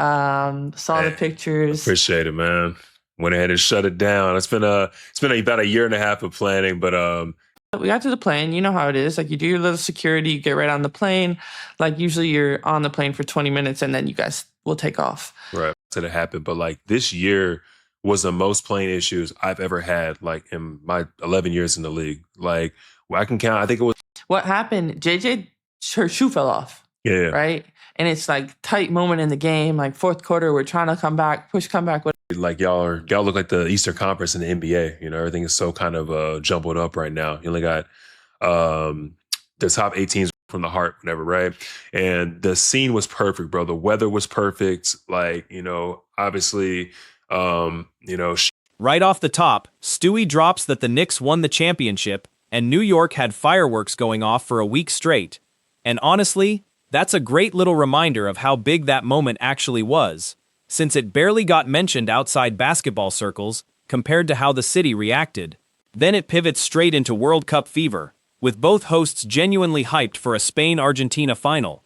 Saw the Hey, pictures. appreciate it, man. Went ahead and shut it down. It's been about a year and a half of planning, but We got to the plane. You know how it is. Like you do your little security, you get right on the plane. Like usually you're on the plane for 20 minutes and then you guys will take off. right, to it happened. But like this year was the most plane issues I've ever had, like in my 11 years in the league. Like well, I can count. I think it was What happened? JJ, her shoe fell off, yeah, right? And it's like tight moment in the game, like fourth quarter, we're trying to come back, push comeback. like y'all look like the Eastern Conference in the NBA. You know, everything is so kind of jumbled up right now. You only got the top 8 teams from the heart, whatever, right? And the scene was perfect, bro. The weather was perfect. Like, obviously, Right off the top, Stewie drops that the Knicks won the championship, and New York had fireworks going off for a week straight. And honestly, that's a great little reminder of how big that moment actually was, since it barely got mentioned outside basketball circles compared to how the city reacted. Then it pivots straight into World Cup fever, with both hosts genuinely hyped for a Spain-Argentina final.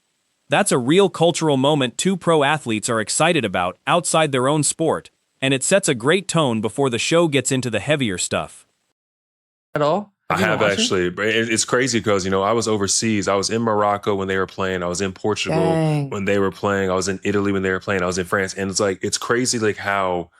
That's a real cultural moment two pro athletes are excited about outside their own sport, and it sets a great tone before the show gets into the heavier stuff. At all? I have actually. It's crazy because, I was overseas. I was in Morocco when they were playing. I was in Portugal when they were playing. I was in Italy when they were playing. I was in France. And it's crazy like how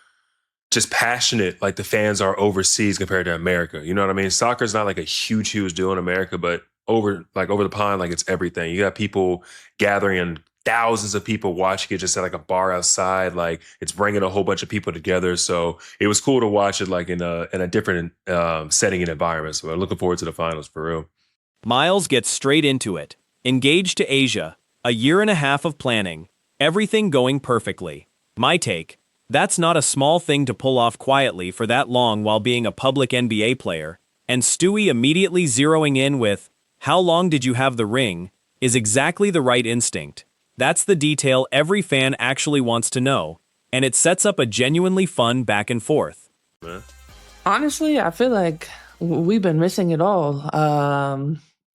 just passionate like the fans are overseas compared to America. You know what I mean? Soccer is not like a huge deal in America, but over the pond, like it's everything. You got people gathering and thousands of people watching it just at like a bar outside. Like it's bringing a whole bunch of people together. So it was cool to watch it like in a different setting and environment. So I'm looking forward to the finals for real. Miles gets straight into it. Engaged to Asia, a year and a half of planning, everything going perfectly. My take, that's not a small thing to pull off quietly for that long while being a public NBA player. And Stewie immediately zeroing in with, "How long did you have the ring?" is exactly the right instinct. That's the detail every fan actually wants to know, and it sets up a genuinely fun back and forth. Honestly, I feel like we've been missing it all.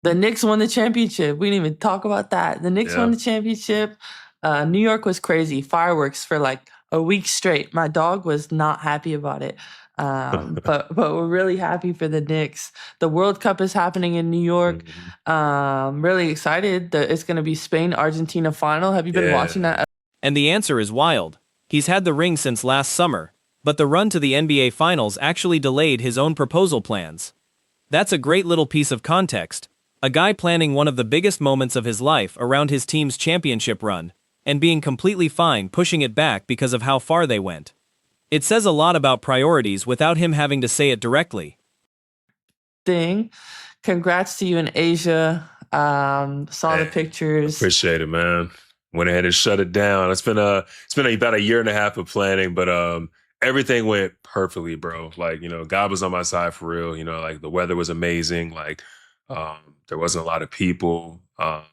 The Knicks won the championship. We didn't even talk about that. The Knicks won the championship. New York was crazy. Fireworks for like a week straight. My dog was not happy about it. But we're really happy for the Knicks. The World Cup is happening in New York. Really excited that it's going to be Spain-Argentina final. Have you been watching that? And the answer is wild. He's had the ring since last summer, but the run to the NBA Finals actually delayed his own proposal plans. That's a great little piece of context. A guy planning one of the biggest moments of his life around his team's championship run, and being completely fine pushing it back because of how far they went. It says a lot about priorities without him having to say it directly. Congrats to you in Asia. Saw the pictures. Appreciate it, man. Went ahead and shut it down. It's been about a year and a half of planning, but everything went perfectly, bro. Like, God was on my side for real. Like the weather was amazing. Like there wasn't a lot of people. I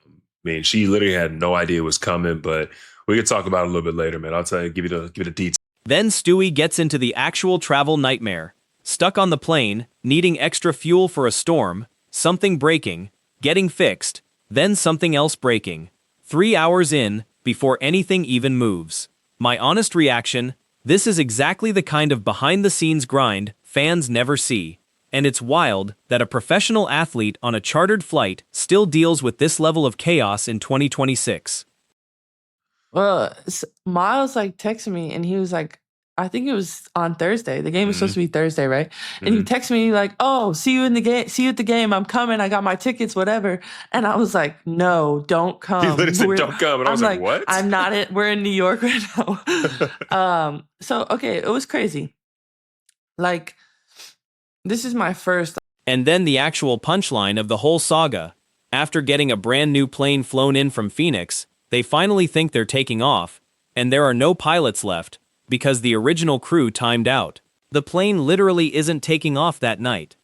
mean, she literally had no idea it was coming, but we could talk about it a little bit later, man. I'll tell you, give you the details. Then Stewie gets into the actual travel nightmare. Stuck on the plane, needing extra fuel for a storm, something breaking, getting fixed, then something else breaking. 3 hours in, before anything even moves. My honest reaction, this is exactly the kind of behind-the-scenes grind fans never see. And it's wild that a professional athlete on a chartered flight still deals with this level of chaos in 2026. Well, Miles texted me and he was like, I think it was on Thursday. The game was supposed to be Thursday, right? And he texted me like, "Oh, see you in the game. See you at the game. I'm coming. I got my tickets, whatever." And I was like, "No, don't come." He literally said, "Don't come." And I was like, "What?" I'm not it. We're in New York right now. So okay, it was crazy. Like, this is my first. And then the actual punchline of the whole saga. After getting a brand new plane flown in from Phoenix, they finally think they're taking off, and there are no pilots left, because the original crew timed out. The plane literally isn't taking off that night.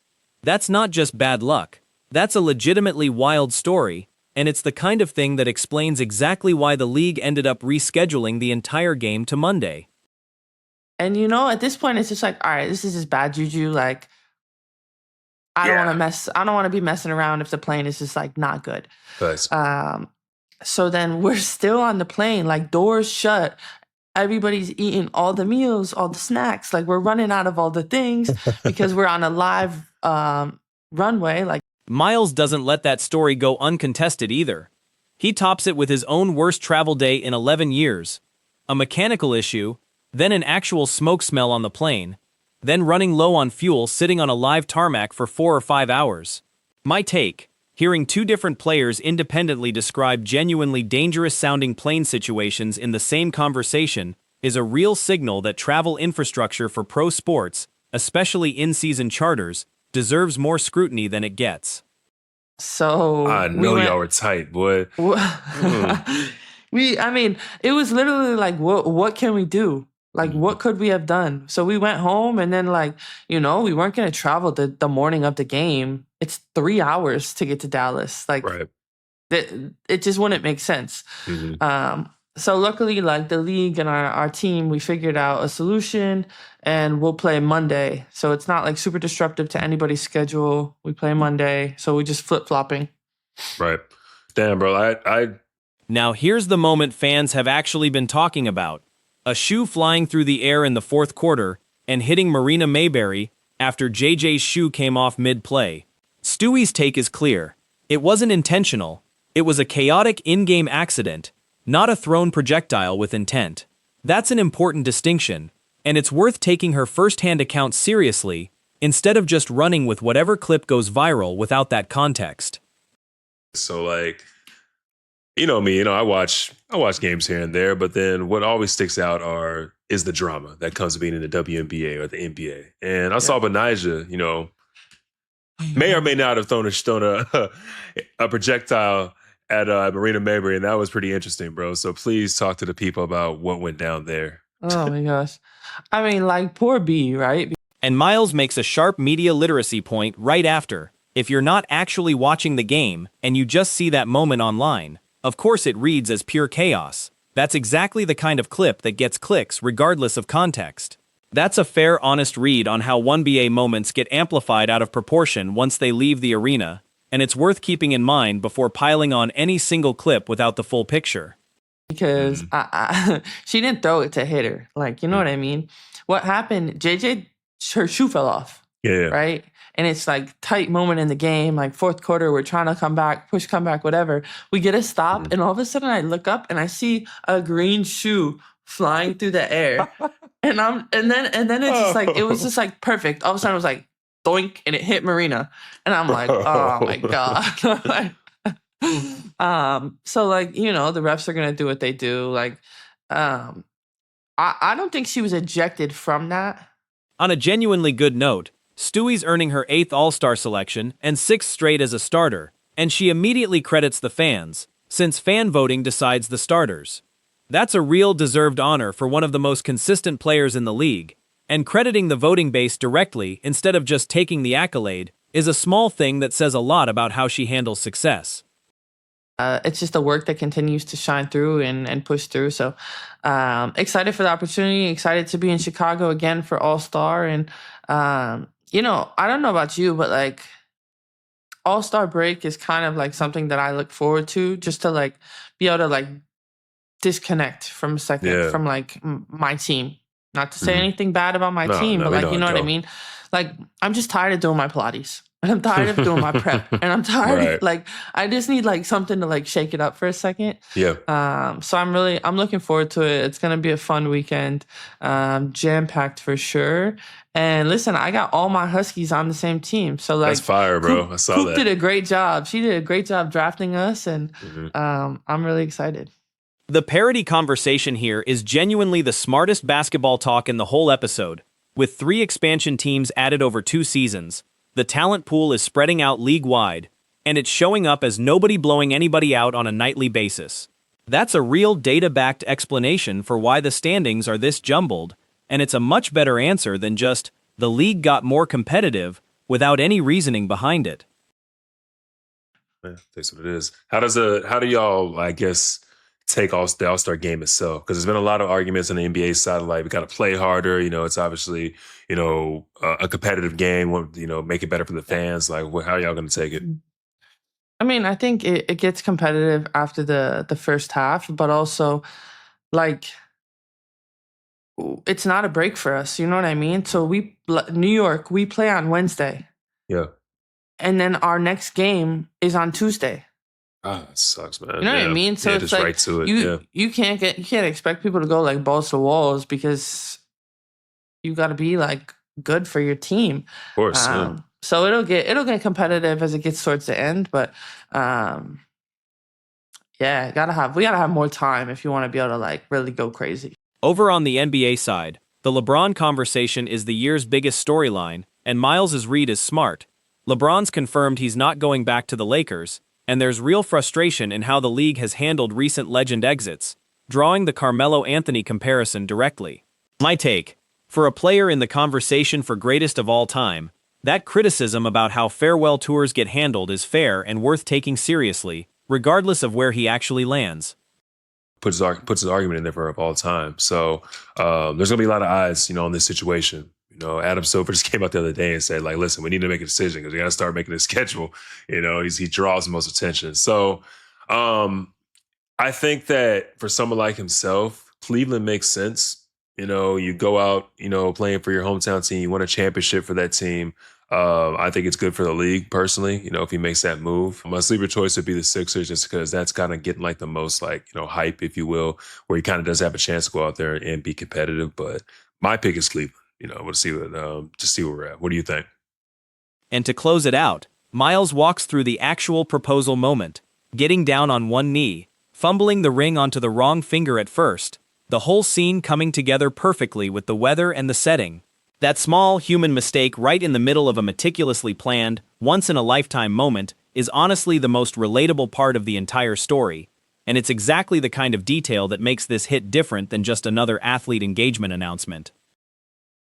That's not just bad luck. That's a legitimately wild story, and it's the kind of thing that explains exactly why the league ended up rescheduling the entire game to Monday. And at this point, it's just like, all right, this is just bad juju. Like, I don't want to be messing around if the plane is just like not good. Nice. So then we're still on the plane, like doors shut. everybody's eating all the meals, all the snacks. Like we're running out of all the things because we're on a live runway. Like Miles doesn't let that story go uncontested either. He tops it with his own worst travel day in 11 years. A mechanical issue, then an actual smoke smell on the plane, then running low on fuel sitting on a live tarmac for 4 or 5 hours. My take, hearing two different players independently describe genuinely dangerous-sounding plane situations in the same conversation, is a real signal that travel infrastructure for pro sports, especially in-season charters, deserves more scrutiny than it gets. So I know y'all were tight, boy. I mean, it was literally like, what can we do? Like, what could we have done? So we went home, and then, like, we weren't going to travel the morning of the game. It's 3 hours to get to Dallas. Like, right. It just wouldn't make sense. So luckily, like, the league and our team, we figured out a solution, and we'll play Monday. So it's not, like, super disruptive to anybody's schedule. We play Monday, so we just flip-flopping. Right. Damn, bro. Now here's the moment fans have actually been talking about. A shoe flying through the air in the fourth quarter and hitting Breanna Mayberry after JJ's shoe came off mid-play. Stewie's take is clear. It wasn't intentional. It was a chaotic in-game accident, not a thrown projectile with intent. That's an important distinction, and it's worth taking her first-hand account seriously instead of just running with whatever clip goes viral without that context. So, like, you know me, I watch games here and there, but then what always sticks out is the drama that comes to being in the WNBA or the NBA. And I saw Benijah, may or may not have thrown a projectile at Breanna Mayberry, and that was pretty interesting, bro. So please talk to the people about what went down there. Oh my gosh. I mean, like, poor B, right? And Miles makes a sharp media literacy point right after. If you're not actually watching the game and you just see that moment online, of course it reads as pure chaos. That's exactly the kind of clip that gets clicks regardless of context. That's a fair, honest read on how 1BA moments get amplified out of proportion once they leave the arena, and it's worth keeping in mind before piling on any single clip without the full picture. Because she didn't throw it to hit her. Like, you know what I mean? What happened, JJ, her shoe fell off. Yeah. Right? And it's like tight moment in the game, like fourth quarter, we're trying to come back, whatever. We get a stop, and all of a sudden I look up and I see a green shoe flying through the air. and then it's just like, it was just like perfect. All of a sudden it was like doink, and it hit Breanna. And I'm like, oh my God. So like, the refs are gonna do what they do. Like, I don't think she was ejected from that. On a genuinely good note, Stewie's earning her 8th All-Star selection and 6th straight as a starter, and she immediately credits the fans, since fan voting decides the starters. That's a real deserved honor for one of the most consistent players in the league, and crediting the voting base directly instead of just taking the accolade is a small thing that says a lot about how she handles success. It's just the work that continues to shine through and push through. So excited for the opportunity, excited to be in Chicago again for All-Star. And, I don't know about you, but like All-Star break is kind of like something that I look forward to, just to like be able to like disconnect from a second from like my team. Not to say anything bad about my team, but like, you know what I mean? Like, I'm just tired of doing my Pilates. And I'm tired of doing my prep. And I'm tired of, like, I just need like something to like shake it up for a second. Yeah. So I'm looking forward to it. It's gonna be a fun weekend. Jam-packed for sure. And listen, I got all my Huskies on the same team. So like, that's fire, bro. I saw Coop did a great job. She did a great job drafting us, and I'm really excited. The parity conversation here is genuinely the smartest basketball talk in the whole episode. With 3 expansion teams added over 2 seasons, the talent pool is spreading out league-wide, and it's showing up as nobody blowing anybody out on a nightly basis. That's a real data-backed explanation for why the standings are this jumbled, and it's a much better answer than just, the league got more competitive, without any reasoning behind it. Yeah, that's what it is. How do y'all, I guess, take the All-Star game itself? Because there's been a lot of arguments on the NBA side of like, we got to play harder. It's obviously, a competitive game. Make it better for the fans. Like, how are y'all going to take it? I mean, I think it gets competitive after the first half, but also like it's not a break for us. You know what I mean? So New York, we play on Wednesday. Yeah. And then our next game is on Tuesday. Ah, it sucks, man. You know what I mean? So it's just like right to it. You can't expect people to go like balls to walls because you got to be like good for your team. Of course. So it'll get competitive as it gets towards the end, but yeah, we gotta have more time if you want to be able to like really go crazy. Over on the NBA side, the LeBron conversation is the year's biggest storyline, and Miles' read is smart. LeBron's confirmed he's not going back to the Lakers, and there's real frustration in how the league has handled recent legend exits, drawing the Carmelo Anthony comparison directly. My take: for a player in the conversation for greatest of all time, that criticism about how farewell tours get handled is fair and worth taking seriously, regardless of where he actually lands. Puts his argument in there for all time. So there's gonna be a lot of eyes, on this situation. Adam Silver just came out the other day and said, like, listen, we need to make a decision because we got to start making a schedule. He draws the most attention. So I think that for someone like himself, Cleveland makes sense. You go out, playing for your hometown team, you win a championship for that team. I think it's good for the league personally, if he makes that move. My sleeper choice would be the Sixers just because that's kind of getting like the most like, hype, if you will, where he kind of does have a chance to go out there and be competitive. But my pick is Cleveland. We'll see just see where we're at. What do you think? And to close it out, Miles walks through the actual proposal moment, getting down on one knee, fumbling the ring onto the wrong finger at first, the whole scene coming together perfectly with the weather and the setting. That small human mistake right in the middle of a meticulously planned, once-in-a-lifetime moment is honestly the most relatable part of the entire story, and it's exactly the kind of detail that makes this hit different than just another athlete engagement announcement.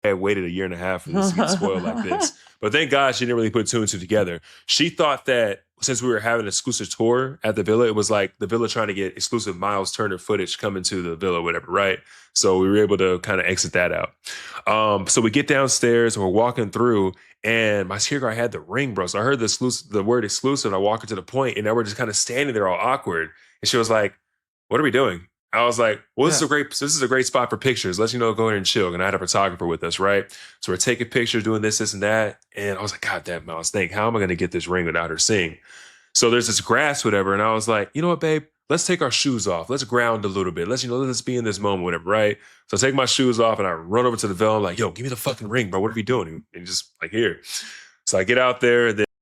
I had waited a year and a half for this to get spoiled like this. But thank God she didn't really put two and two together. She thought that since we were having an exclusive tour at the Villa, it was like the Villa trying to get exclusive Miles Turner footage coming to the Villa, whatever, right? So we were able to kind of exit that out. So we get downstairs and we're walking through, and my security guard had the ring, bro. So I heard the word exclusive, and I walk her to the point, and now we're just kind of standing there all awkward. And she was like, "What are we doing?" I was like, well, this is a great spot for pictures. Let's, go ahead and chill. And I had a photographer with us, right? So we're taking pictures, doing this and that. And I was like, God damn, I was thinking, how am I going to get this ring without her seeing? So there's this grass, whatever. And I was like, you know what, babe? Let's take our shoes off. Let's ground a little bit. Let's be in this moment, whatever, right? So I take my shoes off and I run over to the Villa. I'm like, yo, give me the fucking ring, bro. What are we doing? And just like, here. So I get out there.